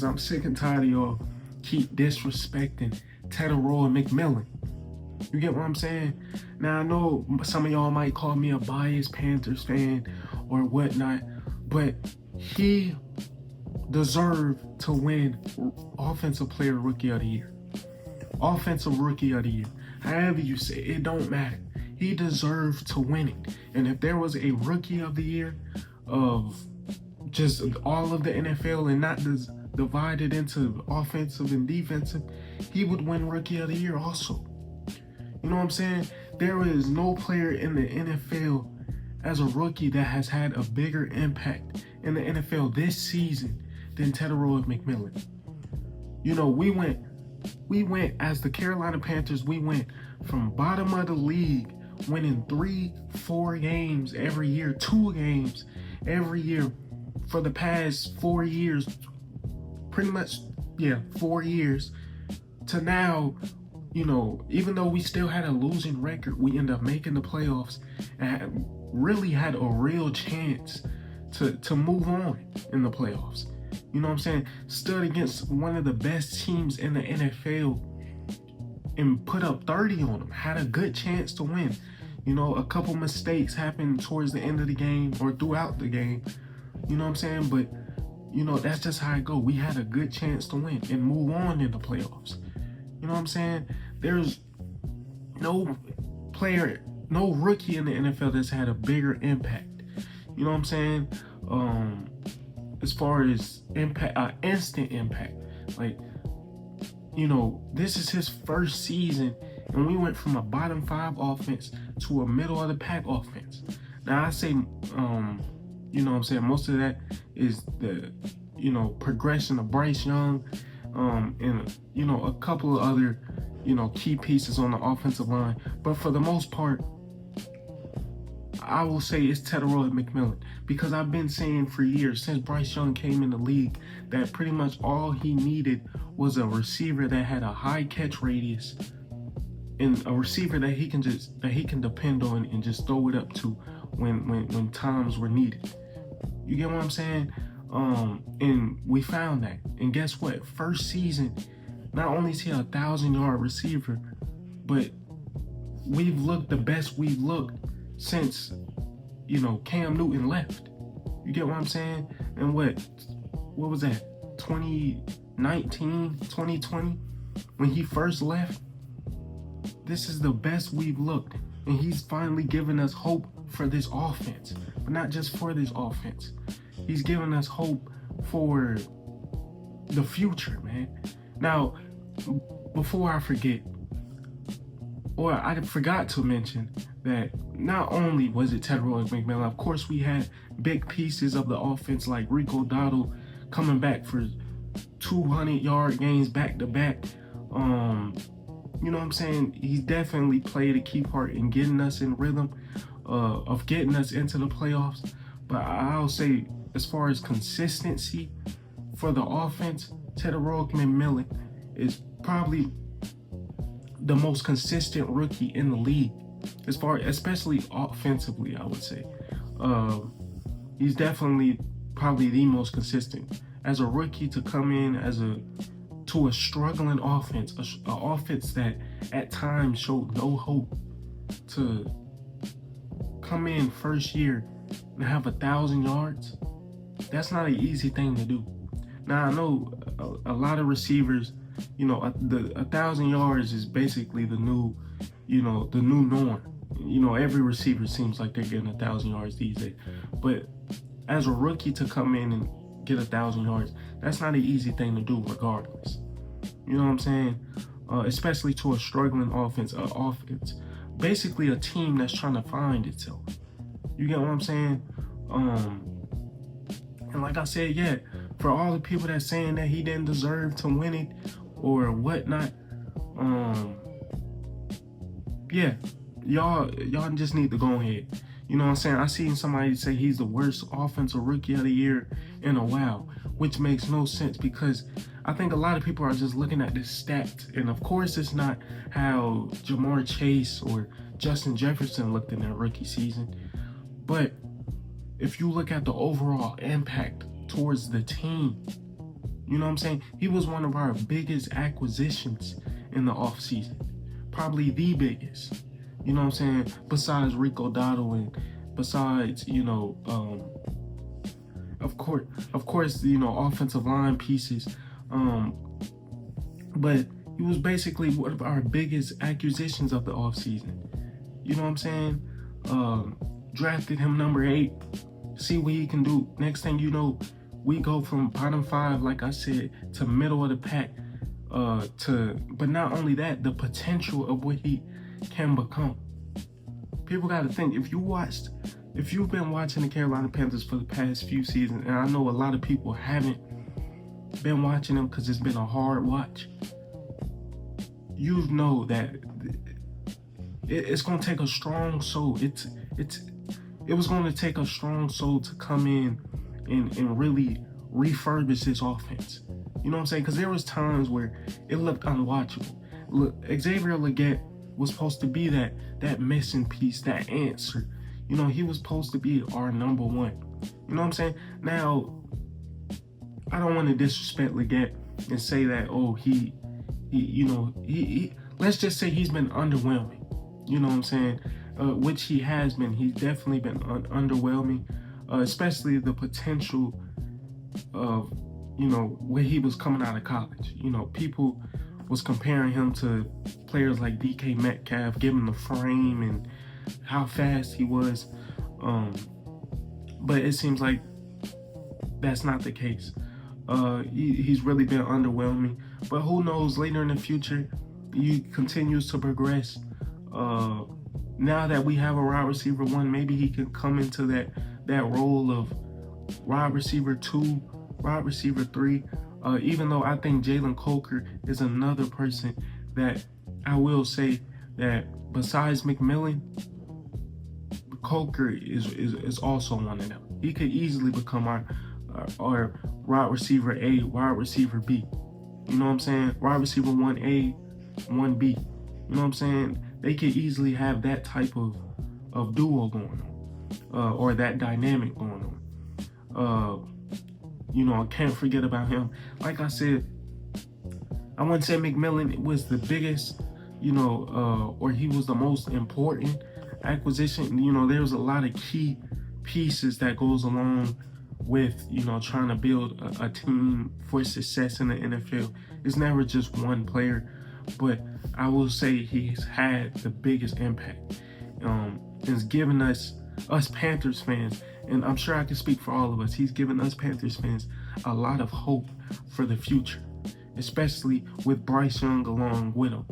I'm sick and tired of y'all keep disrespecting Tetairoa and McMillan. You get what I'm saying? Now, I know some of y'all might call me a biased Panthers fan or whatnot, but he deserved to win Offensive Player Rookie of the Year. Offensive Rookie of the Year. However you say it, don't matter. He deserved to win it. And if there was a Rookie of the Year of just all of the NFL and not divided into offensive and defensive, he would win Rookie of the Year also. You know what I'm saying? There is no player in the NFL as a rookie that has had a bigger impact in the NFL this season than Tetairoa McMillan. You know, we went as the Carolina Panthers, we went from bottom of the league, winning 3-4 games every year, 2 games every year for the past 4 years, pretty much, 4 years, to now, you know, even though we still had a losing record, we ended up making the playoffs and really had a real chance to move on in the playoffs. You know what I'm saying? Stood against one of the best teams in the NFL and put up 30 on them. Had a good chance to win. You know, a couple mistakes happened towards the end of the game or throughout the game. You know what I'm saying? But, you know, that's just how it go. We had a good chance to win and move on in the playoffs. You know what I'm saying? There's no player, no rookie in the NFL that's had a bigger impact. You know what I'm saying? As far as impact, instant impact. Like, you know, this is his first season, and we went from a bottom 5 offense to a middle of the pack offense. Now, I say, you know what I'm saying, most of that is the, you know, progression of Bryce Young, and, you know, a couple of other, you know, key pieces on the offensive line. But for the most part, I will say it's Tetairoa McMillan, because I've been saying for years, since Bryce Young came in the league, that pretty much all he needed was a receiver that had a high catch radius and a receiver that he can depend on and just throw it up to when times were needed. You get what I'm saying? And we found that. And guess what? First season, not only is he 1,000-yard receiver, but we've looked the best we've looked since, you know, Cam Newton left. You get what I'm saying? And what was that? 2019, 2020, when he first left? This is the best we've looked. And he's finally given us hope for this offense. But not just for this offense. He's giving us hope for the future, man. Now, before I forget, or I forgot to mention that not only was it Tetairoa McMillan, of course we had big pieces of the offense like Rico Dowdle coming back for 200-yard games back to back. You know what I'm saying? He definitely played a key part in getting us in rhythm, of getting us into the playoffs. But I'll say, as far as consistency for the offense, Tetairoa McMillan is probably the most consistent rookie in the league, especially offensively, I would say. He's definitely probably the most consistent as a rookie to come in to a struggling offense, an offense that at times showed no hope, to come in first year and have 1,000 yards. That's not an easy thing to do. Now, I know a lot of receivers, you know, the 1,000 yards is basically the new norm. You know, every receiver seems like they're getting 1,000 yards these days. But as a rookie to come in and get 1,000 yards, that's not an easy thing to do regardless. You know what I'm saying? Especially to a struggling offense, basically a team that's trying to find itself. You get what I'm saying? And like I said, for all the people that's saying that he didn't deserve to win it or whatnot, y'all just need to go ahead. You know what I'm saying? I seen somebody say he's the worst offensive rookie of the year in a while, which makes no sense, because I think a lot of people are just looking at this stats. And of course, it's not how Jamar Chase or Justin Jefferson looked in their rookie season. But if you look at the overall impact towards the team, You know what I'm saying? He was one of our biggest acquisitions in the offseason. Probably the biggest. You know what I'm saying? Besides Rico Dotto and besides, of course, offensive line pieces. But he was basically one of our biggest acquisitions of the offseason. You know what I'm saying? Drafted him number 8. See what he can do. Next thing you know, we go from bottom 5, like I said, to middle of the pack. But not only that, the potential of what he can become. People got to think, if you've been watching the Carolina Panthers for the past few seasons, and I know a lot of people haven't been watching them because it's been a hard watch, you know that it's going to take a strong soul. It was going to take a strong soul to come in and really refurbish this offense. You know what I'm saying? Because there was times where it looked unwatchable. Look, Xavier Legette was supposed to be that missing piece, that answer. He was supposed to be our number 1. You know what I'm saying? Now, I don't want to disrespect Legette and say that, he let's just say he's been underwhelming. You know what I'm saying? Which he has been. He's definitely been underwhelming, especially the potential of, where he was coming out of college. People was comparing him to players like DK Metcalf, giving the frame and how fast he was. But it seems like that's not the case. He's really been underwhelming. But who knows, later in the future, he continues to progress. Now that we have a wide receiver 1, maybe he can come into that role of wide receiver 2, wide receiver 3. Even though I think Jalen Coker is another person that I will say that besides McMillan, Coker is also one of them. He could easily become our wide receiver A, wide receiver B. You know what I'm saying? Wide receiver 1A, 1B. You know what I'm saying? They could easily have that type of duo going on, or that dynamic going on. I can't forget about him. Like I said, I wouldn't say McMillan was the biggest, or he was the most important acquisition. There was a lot of key pieces that goes along with, trying to build a team for success in the NFL. It's never just one player, but I will say he's had the biggest impact. It's given us Panthers fans, and I'm sure I can speak for all of us, he's given us Panthers fans a lot of hope for the future, especially with Bryce Young along with him.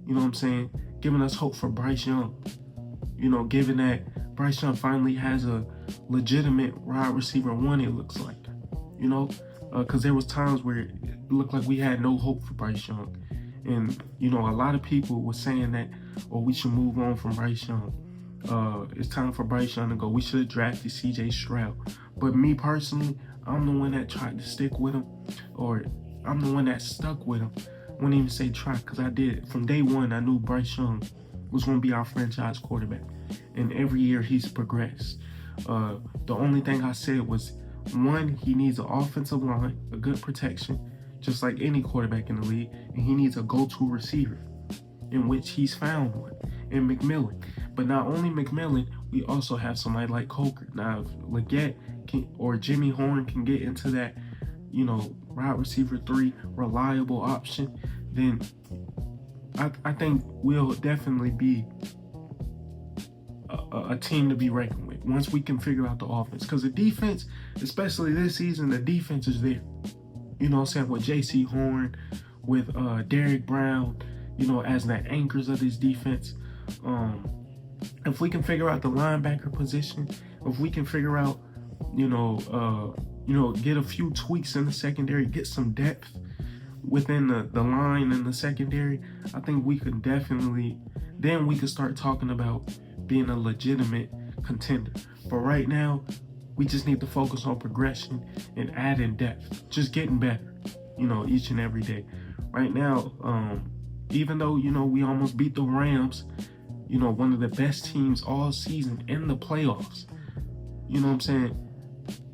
You know what I'm saying? Giving us hope for Bryce Young. Given that Bryce Young finally has a legitimate wide receiver 1, it looks like. Because there was times where it looked like we had no hope for Bryce Young. And, a lot of people were saying that, we should move on from Bryce Young. It's time for Bryce Young to go. We should have drafted CJ Stroud. But me personally, I'm the one that tried to stick with him, or I'm the one that stuck with him. I wouldn't even say try, because I did. From day one, I knew Bryce Young was going to be our franchise quarterback. And every year he's progressed. The only thing I said was, 1, he needs an offensive line, a good protection, just like any quarterback in the league, and he needs a go-to receiver, in which he's found one, in McMillan. But not only McMillan, we also have somebody like Coker. Now, if Legette or Jimmy Horn can get into that, wide receiver 3 reliable option, then I think we'll definitely be a team to be reckoned with once we can figure out the offense. Because the defense, especially this season, the defense is there. You know what I'm saying? With J.C. Horn, with Derrick Brown, as the anchors of this defense. If we can figure out the linebacker position, if we can figure out, get a few tweaks in the secondary, get some depth within the line in the secondary, I think we could definitely, then we could start talking about being a legitimate contender. But right now, we just need to focus on progression and adding depth, just getting better, each and every day. Right now, even though, we almost beat the Rams, one of the best teams all season in the playoffs, you know what I'm saying?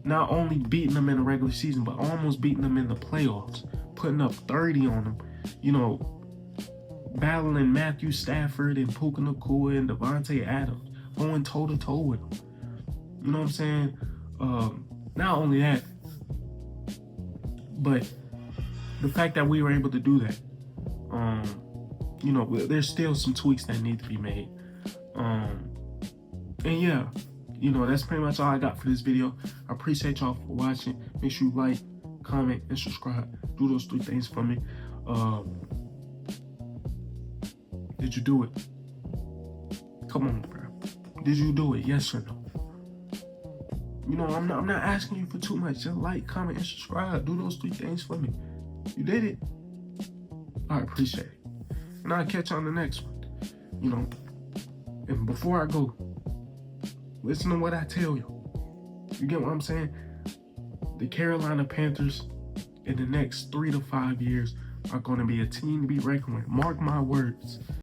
not only beating them in the regular season, but almost beating them in the playoffs, putting up 30 on them, you know, battling Matthew Stafford and Puka Nacua and Devontae Adams, going toe-to-toe with them. You know what I'm saying? Not only that, but the fact that we were able to do that, you know, there's still some tweaks that need to be made. And yeah, you know, that's pretty much all I got for this video. I appreciate y'all for watching. Make sure you like, comment, and subscribe. Do those 3 things for me. Did you do it? Come on, bro. Did you do it? Yes or no? You know, I'm not asking you for too much. Just like, comment, and subscribe. Do those 3 things for me. You did it. I appreciate it. And I'll catch you on the next one. You know, and before I go, listen to what I tell you. You get what I'm saying? The Carolina Panthers in the next 3 to 5 years are going to be a team to be reckoned with. Mark my words.